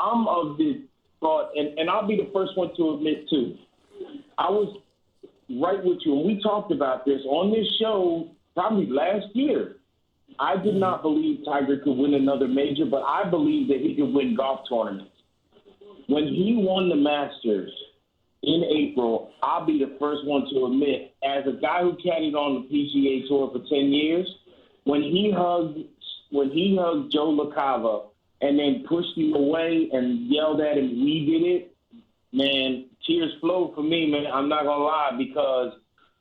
I'm of the thought, and I'll be the first one to admit too. I was right with you, and we talked about this on this show probably last year. I did not believe Tiger could win another major, but I believe that he could win golf tournaments. When he won the Masters in April, I'll be the first one to admit, as a guy who caddied on the PGA Tour for 10 years, when he hugged Joe LaCava and then pushed him away and yelled at him, "We did it," man, tears flowed for me, man. I'm not going to lie, because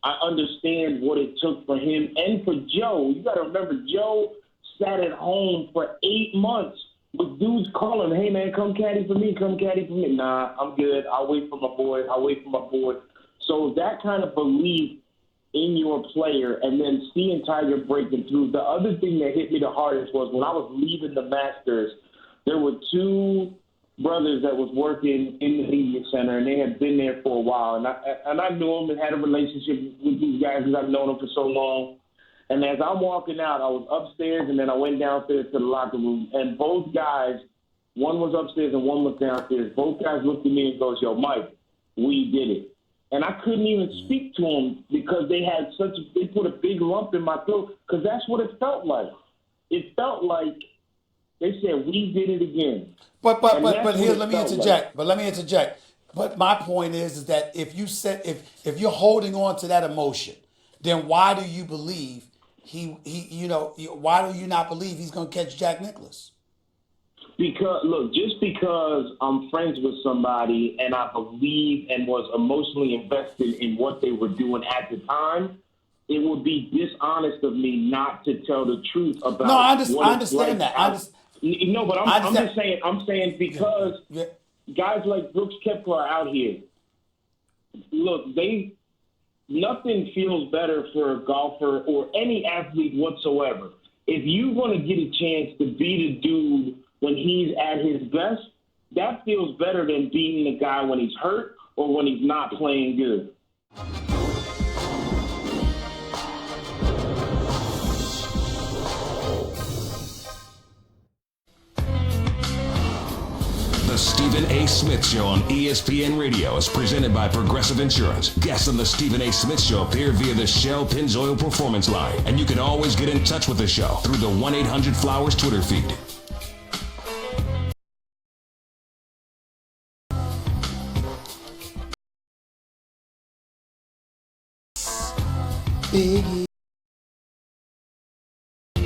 I understand what it took for him and for Joe. You got to remember, Joe sat at home for 8 months with dudes calling, "Hey, man, come caddy for me, come caddy for me." Nah, I'm good. I'll wait for my boy. So that kind of belief in your player, and then seeing Tiger breaking through. The other thing that hit me the hardest was when I was leaving the Masters, there were two brothers that was working in the media center, and they had been there for a while. And I knew them and had a relationship with these guys because I've known them for so long. And as I'm walking out, I was upstairs, and then I went downstairs to the locker room. And both guys, one was upstairs and one was downstairs, both guys looked at me and goes, "Yo, Mike, we did it." And I couldn't even speak to them because they put a big lump in my throat, because that's what it felt like. It felt like they said, "We did it again." But here, let me interject. But my point is that if you're holding on to that emotion, then why do you believe why do you not believe he's going to catch Jack Nicklaus? Because, look, just because I'm friends with somebody and I believe and was emotionally invested in what they were doing at the time, it would be dishonest of me not to tell the truth about. No, I understand that. No, but I'm just saying. I'm saying because guys like Brooks Koepka are out here. Look, nothing feels better for a golfer or any athlete whatsoever. If you're going to get a chance to beat a dude when he's at his best, that feels better than beating a guy when he's hurt or when he's not playing good. The Stephen A. Smith Show on ESPN Radio is presented by Progressive Insurance. Guests on the Stephen A. Smith Show appear via the Shell Pennzoil Performance Line, and you can always get in touch with the show through the 1-800-Flowers Twitter feed. Biggie. The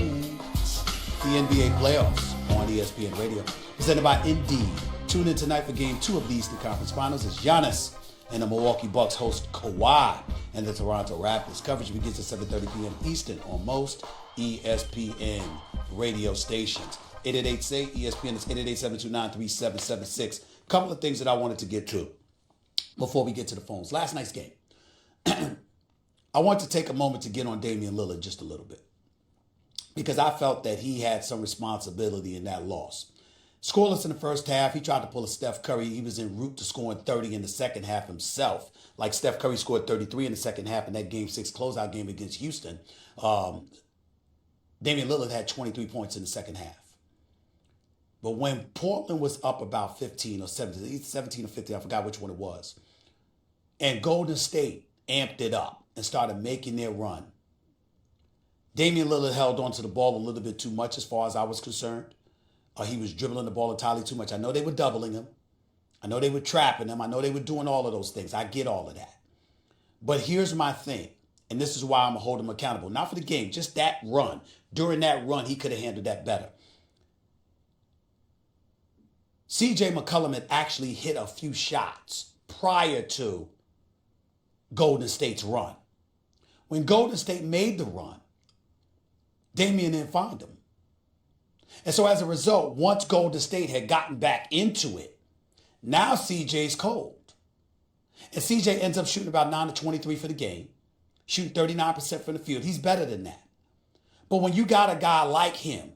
NBA playoffs on ESPN Radio, presented by Indeed. Tune in tonight for Game 2 of the Eastern Conference Finals as Giannis and the Milwaukee Bucks host Kawhi and the Toronto Raptors. Coverage begins at 7:30 p.m. Eastern on most ESPN radio stations. 888-SAY-ESPN is 888-729-3776. Couple of things that I wanted to get to before we get to the phones. Last night's game. I want to take a moment to get on Damian Lillard just a little bit, because I felt that he had some responsibility in that loss. Scoreless in the first half. He tried to pull a Steph Curry. He was en route to scoring 30 in the second half himself. Like Steph Curry scored 33 in the second half in that Game 6 closeout game against Houston. Damian Lillard had 23 points in the second half. But when Portland was up about 15 or 17 or 15, I forgot which one it was, and Golden State amped it up and started making their run, Damian Lillard held onto the ball a little bit too much as far as I was concerned. He was dribbling the ball entirely too much. I know they were doubling him. I know they were trapping him. I know they were doing all of those things. I get all of that. But here's my thing, and this is why I'm going to hold him accountable. Not for the game, just that run. During that run, he could have handled that better. C.J. McCollum had actually hit a few shots prior to Golden State's run. When Golden State made the run, Damian didn't find him. And so as a result, once Golden State had gotten back into it, now CJ's cold. And CJ ends up shooting about 9 to 23 for the game, shooting 39% from the field. He's better than that. But when you got a guy like him,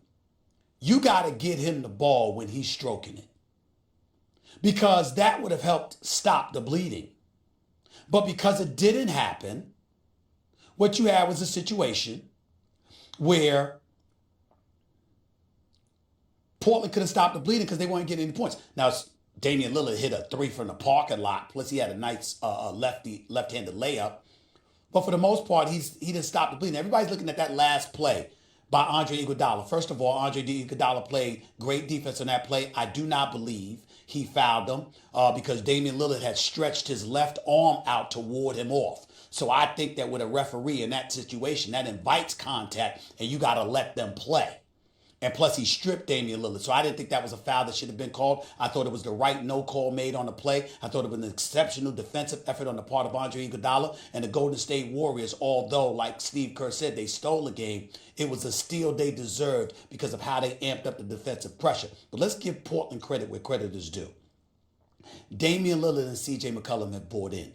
you got to get him the ball when he's stroking it, because that would have helped stop the bleeding. But because it didn't happen, what you had was a situation where Portland could have stopped the bleeding because they weren't getting any points. Now, Damian Lillard hit a 3 from the parking lot. Plus, he had a nice left-handed layup. But for the most part, he didn't stop the bleeding. Everybody's looking at that last play by Andre Iguodala. First of all, Andre Iguodala played great defense on that play. I do not believe he fouled him because Damian Lillard had stretched his left arm out to ward him off. So I think that with a referee in that situation, that invites contact, and you got to let them play. And plus, he stripped Damian Lillard. So I didn't think that was a foul that should have been called. I thought it was the right no call made on the play. I thought it was an exceptional defensive effort on the part of Andre Iguodala and the Golden State Warriors. Although, like Steve Kerr said, they stole the game. It was a steal they deserved because of how they amped up the defensive pressure. But let's give Portland credit where credit is due. Damian Lillard and C.J. McCollum have bought in.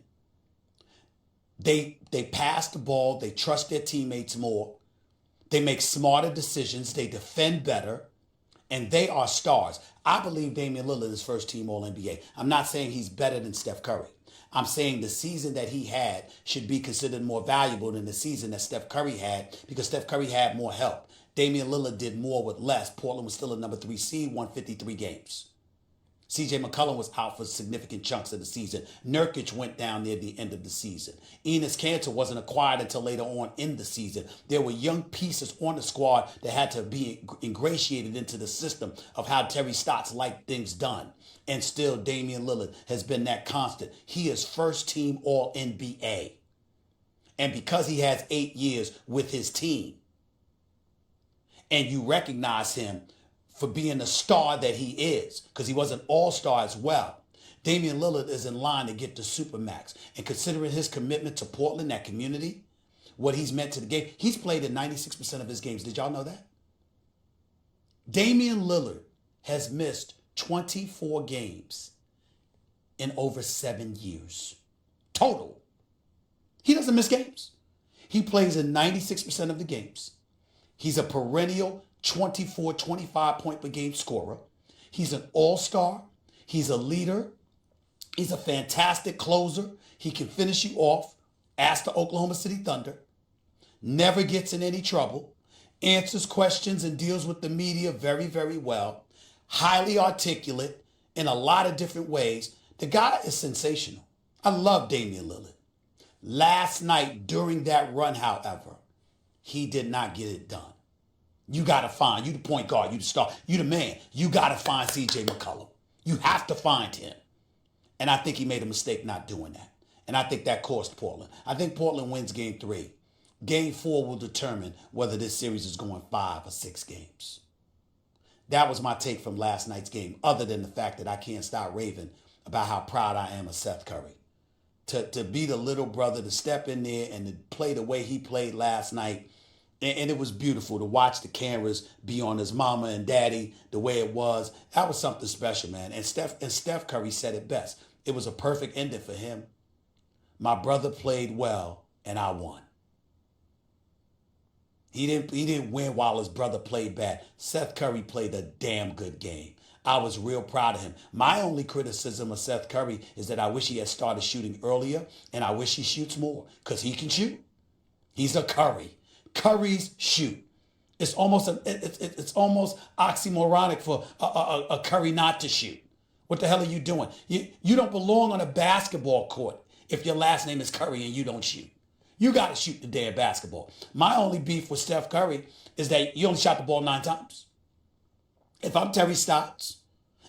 They pass the ball. They trust their teammates more. They make smarter decisions. They defend better. And they are stars. I believe Damian Lillard is first team All-NBA. I'm not saying he's better than Steph Curry. I'm saying the season that he had should be considered more valuable than the season that Steph Curry had because Steph Curry had more help. Damian Lillard did more with less. Portland was still a number 3 seed, won 53 games. C.J. McCollum was out for significant chunks of the season. Nurkic went down near the end of the season. Enes Kanter wasn't acquired until later on in the season. There were young pieces on the squad that had to be ingratiated into the system of how Terry Stotts liked things done. And still, Damian Lillard has been that constant. He is first team All-NBA. And because he has 8 years with his team, and you recognize him for being the star that he is, because he was an all-star as well. Damian Lillard is in line to get the Supermax. And considering his commitment to Portland, that community, what he's meant to the game, he's played in 96% of his games. Did y'all know that? Damian Lillard has missed 24 games in over 7 years. Total. He doesn't miss games. He plays in 96% of the games. He's a perennial 24, 25 point per game scorer. He's an all-star. He's a leader. He's a fantastic closer. He can finish you off. Ask the Oklahoma City Thunder. Never gets in any trouble. Answers questions and deals with the media very, very well. Highly articulate in a lot of different ways. The guy is sensational. I love Damian Lillard. Last night during that run, however, he did not get it done. You got to find, you the point guard, you the star, you the man. You got to find C.J. McCollum. You have to find him. And I think he made a mistake not doing that. And I think that cost Portland. I think Portland wins game 3. Game 4 will determine whether this series is going 5 or 6 games. That was my take from last night's game, other than the fact that I can't stop raving about how proud I am of Seth Curry. To be the little brother, to step in there and to play the way he played last night. And it was beautiful to watch the cameras be on his mama and daddy the way it was. That was something special, man. And Steph Curry said it best. It was a perfect ending for him. My brother played well, and I won. He didn't win while his brother played bad. Seth Curry played a damn good game. I was real proud of him. My only criticism of Seth Curry is that I wish he had started shooting earlier, and I wish he shoots more, because he can shoot. He's a Curry. Curry's shoot. It's almost oxymoronic for a Curry not to shoot. What the hell are you doing? You don't belong on a basketball court if your last name is Curry and you don't shoot. You got to shoot the damn basketball. My only beef with Steph Curry is that you only shot the ball 9 times. If I'm Terry Stotts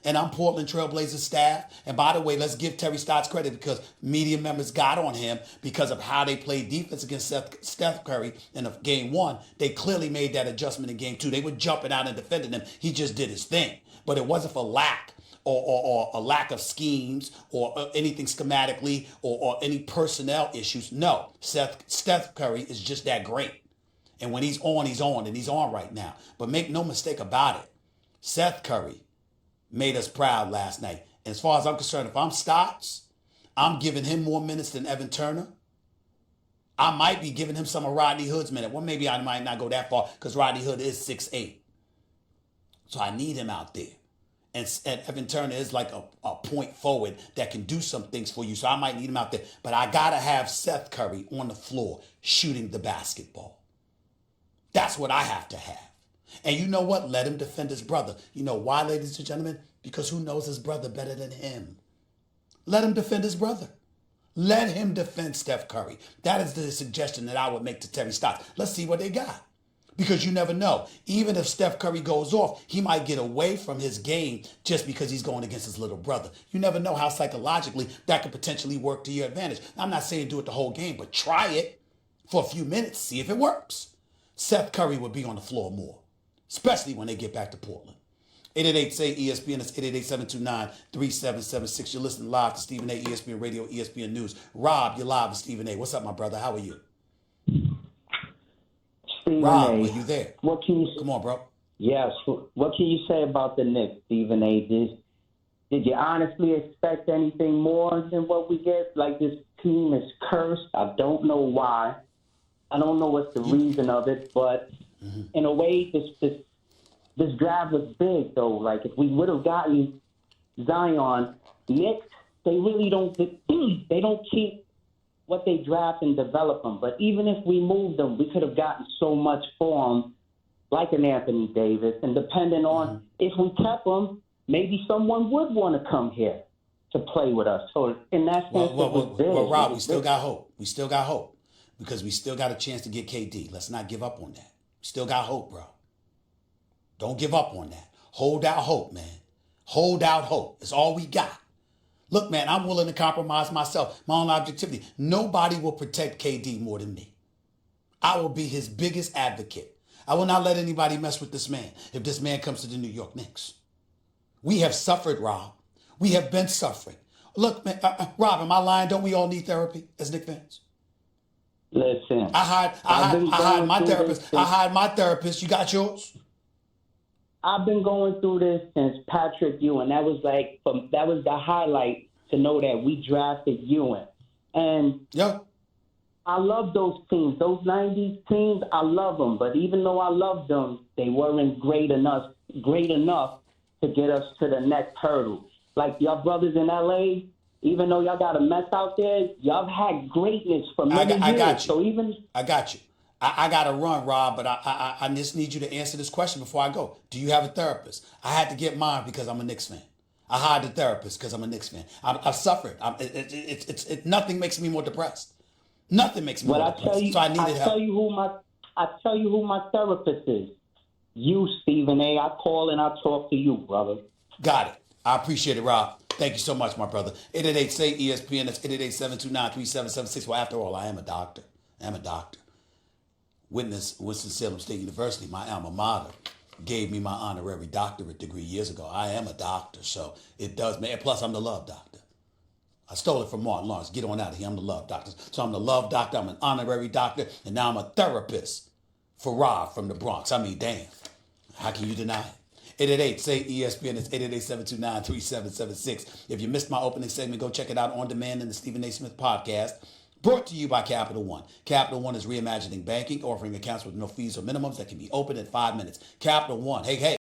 and I'm Portland Trailblazers staff, and by the way, let's give Terry Stotts credit because media members got on him because of how they played defense against Steph Curry in game 1. They clearly made that adjustment in game 2. They were jumping out and defending him. He just did his thing. But it wasn't for lack or a lack of schemes or anything schematically or any personnel issues. No, Steph Curry is just that great. And when he's on, and he's on right now. But make no mistake about it, Seth Curry made us proud last night. And as far as I'm concerned, if I'm Stotts, I'm giving him more minutes than Evan Turner. I might be giving him some of Rodney Hood's minutes. Well, maybe I might not go that far because Rodney Hood is 6'8". So I need him out there. And Evan Turner is like a point forward that can do some things for you. So I might need him out there. But I got to have Seth Curry on the floor shooting the basketball. That's what I have to have. And you know what? Let him defend his brother. You know why, ladies and gentlemen? Because who knows his brother better than him? Let him defend his brother. Let him defend Steph Curry. That is the suggestion that I would make to Terry Stotts. Let's see what they got. Because you never know. Even if Steph Curry goes off, he might get away from his game just because he's going against his little brother. You never know how psychologically that could potentially work to your advantage. I'm not saying do it the whole game, but try it for a few minutes. See if it works. Seth Curry would be on the floor more, especially when they get back to Portland. 888-SAY-ESPN. That's 888-729-3776. You're listening live to Stephen A. ESPN Radio, ESPN News. Rob, you're live with Stephen A. What's up, my brother? How are you? Stephen Rob, A. are you there? What can you? Come on, bro. Yes. What can you say about the Knicks, Stephen A? Did you honestly expect anything more than what we get? Like, this team is cursed. I don't know why. I don't know what's the reason of it, but in a way, this draft was big, though. Like, if we would have gotten Zion, Knicks, they really don't. They don't keep what they draft and develop them. But even if we moved them, we could have gotten so much for them, like an Anthony Davis. And depending on if we kept them, maybe someone would want to come here to play with us. So in that sense, it was big. Well, Rob, we still got hope. We still got hope because we still got a chance to get KD. Let's not give up on that. We still got hope, bro. Don't give up on that. Hold out hope, man. Hold out hope. It's all we got. Look, man, I'm willing to compromise myself, my own objectivity. Nobody will protect KD more than me. I will be his biggest advocate. I will not let anybody mess with this man if this man comes to the New York Knicks. We have suffered, Rob. We have been suffering. Look, man, Rob, am I lying? Don't we all need therapy as Knicks fans? Listen, I hide my therapist. I hide my therapist. You got yours? I've been going through this since Patrick Ewing. That was the highlight to know that we drafted Ewing. And I love those teams. Those 90s teams, I love them. But even though I love them, they weren't great enough to get us to the next hurdle. Like y'all brothers in L.A., even though y'all got a mess out there, y'all have had greatness for many years. I got you. So even I got you. I got to run, Rob, but I just need you to answer this question before I go. Do you have a therapist? I had to get mine because I'm a Knicks fan. I hired a therapist because I'm a Knicks fan. I've suffered. Nothing makes me more depressed. Nothing makes me more depressed. So I needed help. I tell you who my therapist is. You, Stephen A. I call and I talk to you, brother. Got it. I appreciate it, Rob. Thank you so much, my brother. 888-SAY-ESPN. That's 888-729-3776. Well, after all, I am a doctor. Winston-Salem State University, my alma mater, gave me my honorary doctorate degree years ago. I am a doctor, so it does, man. Plus, I'm the love doctor. I stole it from Martin Lawrence. Get on out of here. I'm the love doctor. So I'm the love doctor. I'm an honorary doctor, and now I'm a therapist for Rob from the Bronx. I mean, damn. How can you deny it? 888-SAY-ESPN. It's 888-729-3776. If you missed my opening segment, go check it out on demand in the Stephen A. Smith podcast. Brought to you by Capital One. Capital One is reimagining banking, offering accounts with no fees or minimums that can be opened in 5 minutes. Capital One. Hey, hey.